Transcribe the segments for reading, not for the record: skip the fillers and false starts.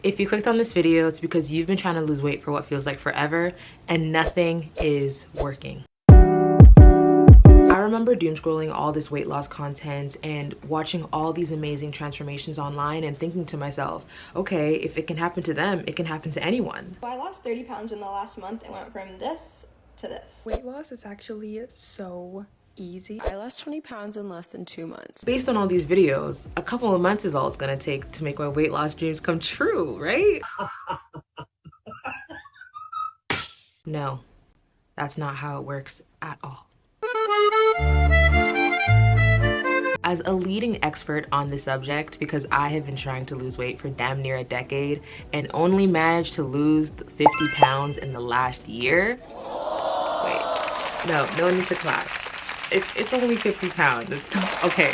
If you clicked on this video, it's because you've been trying to lose weight for what feels like forever and nothing is working. I remember doom scrolling all this weight loss content and watching all these amazing transformations online and thinking to myself, okay, if it can happen to them, it can happen to anyone. So I lost 30 pounds in the last month and went from this to this. Weight loss is actually so easy. I lost 20 pounds in less than 2 months. Based on all these videos, a couple of months is all it's gonna take to make my weight loss dreams come true, right? No, that's not how it works at all. As a leading expert on the subject, because I have been trying to lose weight for damn near a decade and only managed to lose 50 pounds in the last year. Wait, no need to clap. It's only 50 pounds. It's not, okay.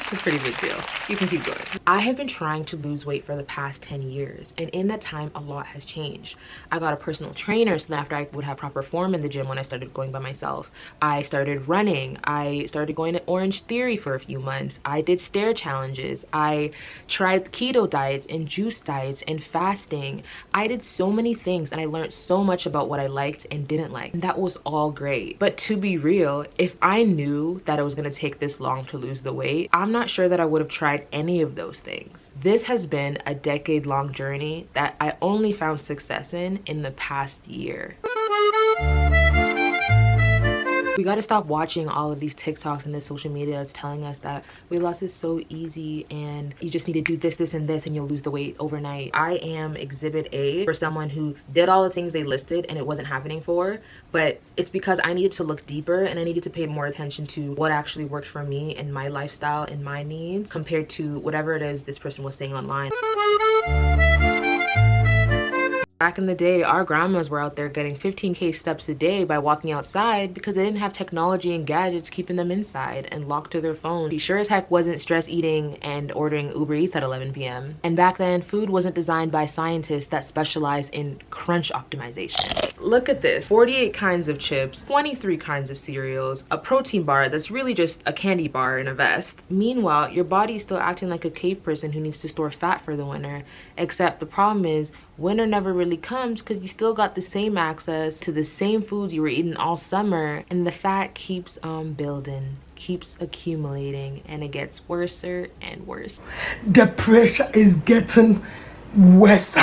It's a pretty big deal. You can keep going. I have been trying to lose weight for the past 10 years, and in that time a lot has changed. I got a personal trainer so that after I would have proper form in the gym when I started going by myself. I started running. I started going to Orange Theory for a few months. I did stair challenges. I tried keto diets and juice diets and fasting. I did so many things and I learned so much about what I liked and didn't like, and that was all great. But to be real, if I knew that it was gonna take this long to lose the weight, I'm not sure that I would have tried any of those things. This has been a decade-long journey that I only found success in the past year. We gotta stop watching all of these TikToks and this social media that's telling us that weight loss is so easy and you just need to do this, this, and this and you'll lose the weight overnight. I am exhibit A for someone who did all the things they listed and it wasn't happening for, but it's because I needed to look deeper and I needed to pay more attention to what actually worked for me and my lifestyle and my needs compared to whatever it is this person was saying online. Back in the day, our grandmas were out there getting 15K steps a day by walking outside because they didn't have technology and gadgets keeping them inside and locked to their phone. She sure as heck wasn't stress eating and ordering Uber Eats at 11 p.m. And back then, food wasn't designed by scientists that specialize in crunch optimization. Look at this, 48 kinds of chips, 23 kinds of cereals, a protein bar that's really just a candy bar in a vest. Meanwhile, your body's still acting like a cave person who needs to store fat for the winter, except the problem is winter never really comes because you still got the same access to the same foods you were eating all summer, and the fat keeps on building, keeps accumulating, and it gets worser and worse. The pressure is getting worse.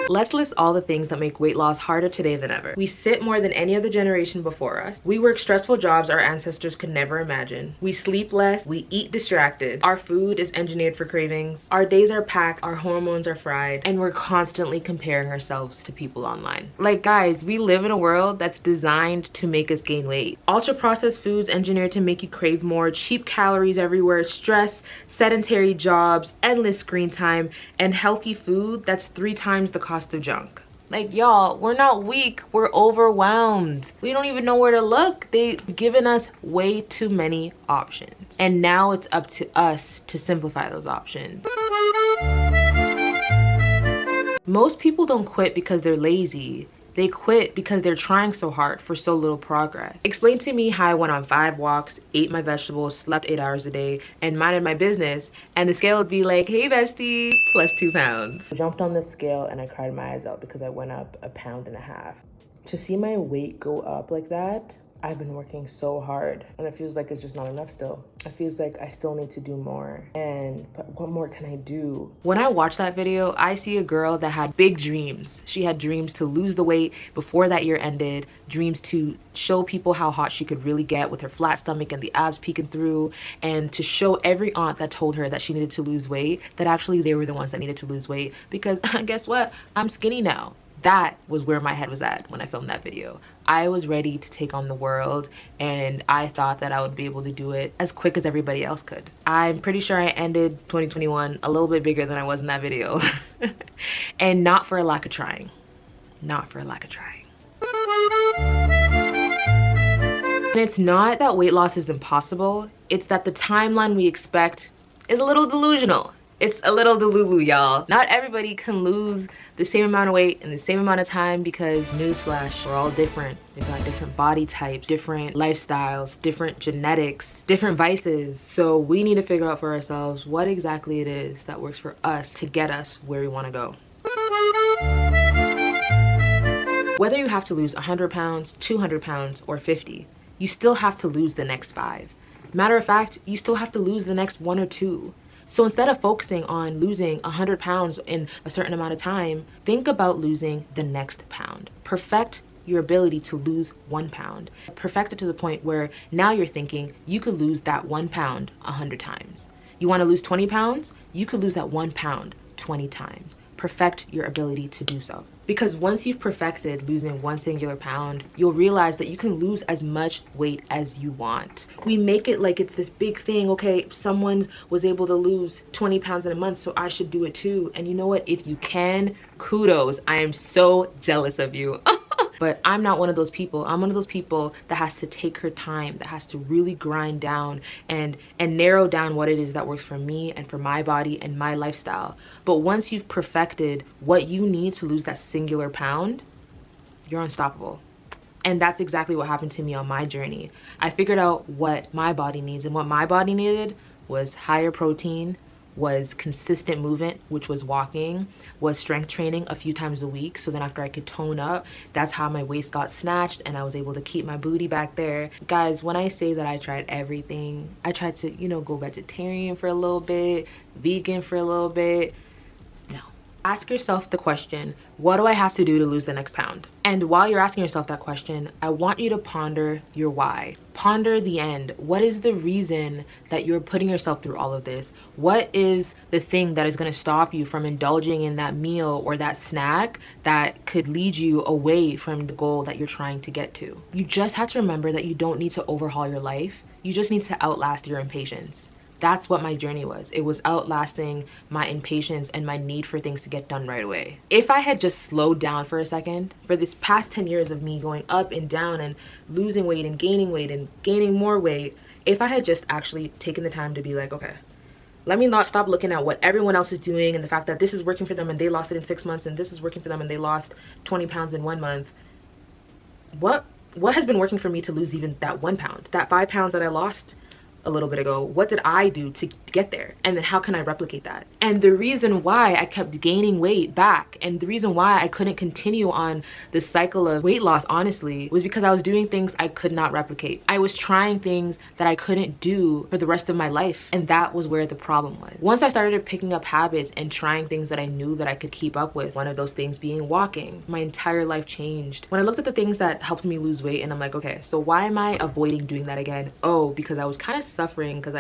Let's list all the things that make weight loss harder today than ever. We sit more than any other generation before us. We work stressful jobs our ancestors could never imagine. We sleep less. We eat distracted. Our food is engineered for cravings. Our days are packed. Our hormones are fried. And we're constantly comparing ourselves to people online. Like, guys, we live in a world that's designed to make us gain weight. Ultra-processed foods engineered to make you crave more, cheap calories everywhere, stress, sedentary jobs, endless screen time, and healthy food that's 3 times the cost of junk. Like, y'all, we're not weak, we're overwhelmed. We don't even know where to look. They've given us way too many options. And now it's up to us to simplify those options. Most people don't quit because they're lazy. They quit because they're trying so hard for so little progress. Explain to me how I went on 5 walks, ate my vegetables, slept 8 hours a day, and minded my business, and the scale would be like, hey bestie, plus 2 pounds. I jumped on the scale and I cried my eyes out because I went up 1.5 pounds. To see my weight go up like that, I've been working so hard and it feels like it's just not enough still. It feels like I still need to do more, but what more can I do? When I watch that video, I see a girl that had big dreams. She had dreams to lose the weight before that year ended, dreams to show people how hot she could really get with her flat stomach and the abs peeking through, and to show every aunt that told her that she needed to lose weight that actually they were the ones that needed to lose weight because guess what? I'm skinny now. That was where my head was at when I filmed that video. I was ready to take on the world and I thought that I would be able to do it as quick as everybody else could. I'm pretty sure I ended 2021 a little bit bigger than I was in that video. And not for a lack of trying. Not for a lack of trying. And it's not that weight loss is impossible, it's that the timeline we expect is a little delusional. It's a little delulu, y'all. Not everybody can lose the same amount of weight in the same amount of time because newsflash, we're all different. We've got different body types, different lifestyles, different genetics, different vices. So we need to figure out for ourselves what exactly it is that works for us to get us where we want to go. Whether you have to lose 100 pounds, 200 pounds, or 50, you still have to lose the next 5. Matter of fact, you still have to lose the next 1 or 2. So instead of focusing on losing 100 pounds in a certain amount of time, think about losing the next pound. Perfect your ability to lose 1 pound. Perfect it to the point where now you're thinking you could lose that 1 pound 100 times. You want to lose 20 pounds? You could lose that 1 pound 20 times. Perfect your ability to do so. Because once you've perfected losing 1 singular pound, you'll realize that you can lose as much weight as you want. We make it like it's this big thing. Okay, someone was able to lose 20 pounds in a month, so I should do it too. And you know what? If you can, kudos. I am so jealous of you. But I'm not one of those people. I'm one of those people that has to take her time, that has to really grind down and narrow down what it is that works for me and for my body and my lifestyle. But once you've perfected what you need to lose that singular pound, you're unstoppable. And that's exactly what happened to me on my journey. I figured out what my body needs, and what my body needed was higher protein, was consistent movement, which was walking, was strength training a few times a week. So then after I could tone up, that's how my waist got snatched and I was able to keep my booty back there. Guys, when I say that I tried everything, I tried to, you know, go vegetarian for a little bit, vegan for a little bit. No. Ask yourself the question, what do I have to do to lose the next pound? And while you're asking yourself that question, I want you to ponder your why. Ponder the end. What is the reason that you're putting yourself through all of this? What is the thing that is going to stop you from indulging in that meal or that snack that could lead you away from the goal that you're trying to get to? You just have to remember that you don't need to overhaul your life. You just need to outlast your impatience. That's what my journey was. It was outlasting my impatience and my need for things to get done right away. If I had just slowed down for a second, for this past 10 years of me going up and down and losing weight and gaining more weight, if I had just actually taken the time to be like, okay, let me not stop looking at what everyone else is doing and the fact that this is working for them and they lost it in 6 months, and this is working for them and they lost 20 pounds in 1 month. What has been working for me to lose even that 1 pound? That 5 pounds that I lost a little bit ago, what did I do to get there? And then how can I replicate that? And the reason why I kept gaining weight back, and the reason why I couldn't continue on this cycle of weight loss, honestly, was because I was doing things I could not replicate. I was trying things that I couldn't do for the rest of my life, and that was where the problem was. Once I started picking up habits and trying things that I knew that I could keep up with, one of those things being walking, my entire life changed. When I looked at the things that helped me lose weight, and I'm like, okay, so why am I avoiding doing that again? Oh, because I was kind of suffering because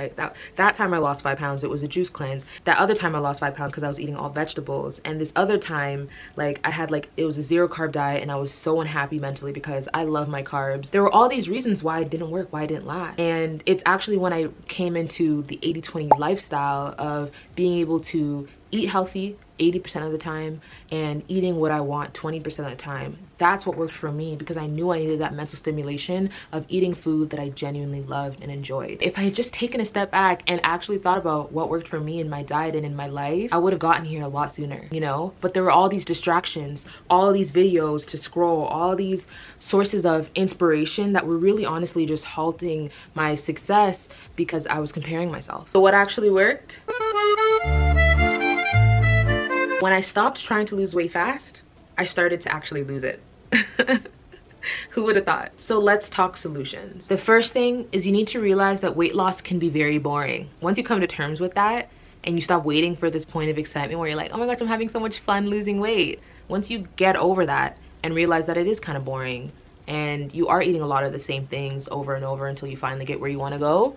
that time I lost 5 pounds, it was a juice cleanse. That other time I lost 5 pounds because I was eating all vegetables. And this other time, like I had it was a 0 carb diet and I was so unhappy mentally because I love my carbs. There were all these reasons why it didn't work, why it didn't last. And it's actually when I came into the 80-20 lifestyle of being able to eat healthy 80% of the time and eating what I want 20% of the time. That's what worked for me, because I knew I needed that mental stimulation of eating food that I genuinely loved and enjoyed. If I had just taken a step back and actually thought about what worked for me in my diet and in my life, I would have gotten here a lot sooner, you know? But there were all these distractions, all these videos to scroll, all these sources of inspiration that were really honestly just halting my success because I was comparing myself. So what actually worked? When I stopped trying to lose weight fast, I started to actually lose it. Who would have thought? So let's talk solutions. The first thing is you need to realize that weight loss can be very boring. Once you come to terms with that and you stop waiting for this point of excitement where you're like, oh my gosh, I'm having so much fun losing weight. Once you get over that and realize that it is kind of boring and you are eating a lot of the same things over and over until you finally get where you want to go,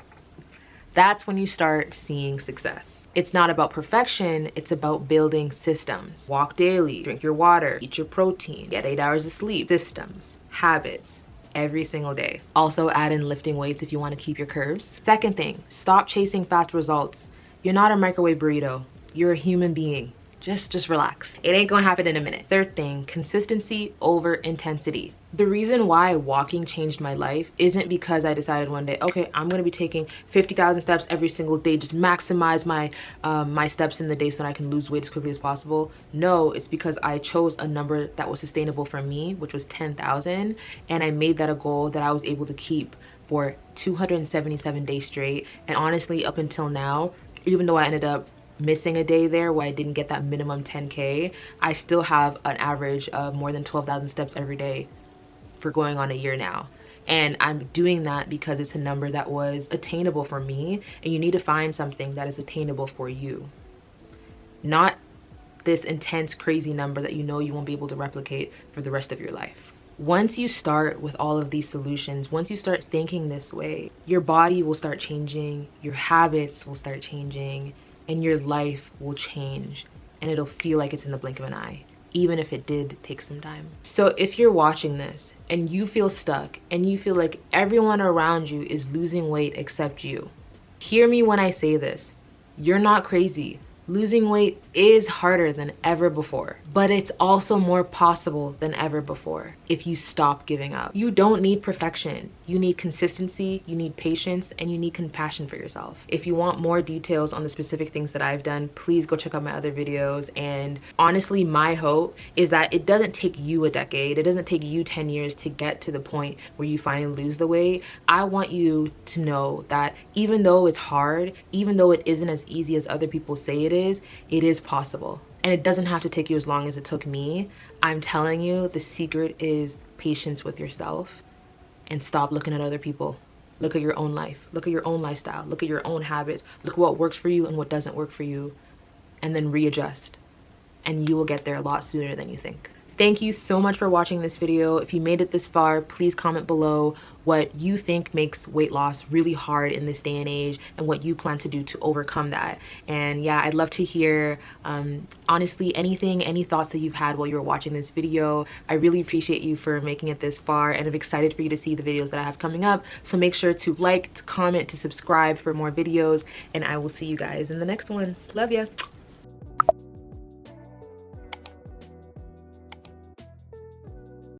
that's when you start seeing success. It's not about perfection, it's about building systems. Walk daily, drink your water, eat your protein, get 8 hours of sleep. Systems, habits, every single day. Also add in lifting weights if you want to keep your curves. Second thing, stop chasing fast results. You're not a microwave burrito. You're a human being. Just relax. It ain't gonna happen in a minute. Third thing, consistency over intensity. The reason why walking changed my life isn't because I decided one day, okay, I'm gonna be taking 50,000 steps every single day, just maximize my my steps in the day so that I can lose weight as quickly as possible. No, it's because I chose a number that was sustainable for me, which was 10,000, and I made that a goal that I was able to keep for 277 days straight. And honestly, up until now, even though I ended up missing a day there where I didn't get that minimum 10K, I still have an average of more than 12,000 steps every day for going on a year now. And I'm doing that because it's a number that was attainable for me, and you need to find something that is attainable for you. Not this intense, crazy number that you know you won't be able to replicate for the rest of your life. Once you start with all of these solutions, once you start thinking this way, your body will start changing, your habits will start changing, and your life will change, and it'll feel like it's in the blink of an eye, even if it did take some time. So if you're watching this and you feel stuck and you feel like everyone around you is losing weight except you, hear me when I say this. You're not crazy. Losing weight is harder than ever before, but it's also more possible than ever before if you stop giving up. You don't need perfection. You need consistency, you need patience, and you need compassion for yourself. If you want more details on the specific things that I've done, please go check out my other videos. And honestly, my hope is that it doesn't take you a decade, it doesn't take you 10 years to get to the point where you finally lose the weight. I want you to know that even though it's hard, even though it isn't as easy as other people say it is possible. And it doesn't have to take you as long as it took me. I'm telling you, the secret is patience with yourself, and stop looking at other people. Look at your own life. Look at your own lifestyle. Look at your own habits. Look at what works for you and what doesn't work for you, and then readjust. And you will get there a lot sooner than you think. Thank you so much for watching this video. If you made it this far, please comment below what you think makes weight loss really hard in this day and age, and what you plan to do to overcome that. And yeah, I'd love to hear, honestly, any thoughts that you've had while you were watching this video. I really appreciate you for making it this far, and I'm excited for you to see the videos that I have coming up. So make sure to like, to comment, to subscribe for more videos, and I will see you guys in the next one. Love ya.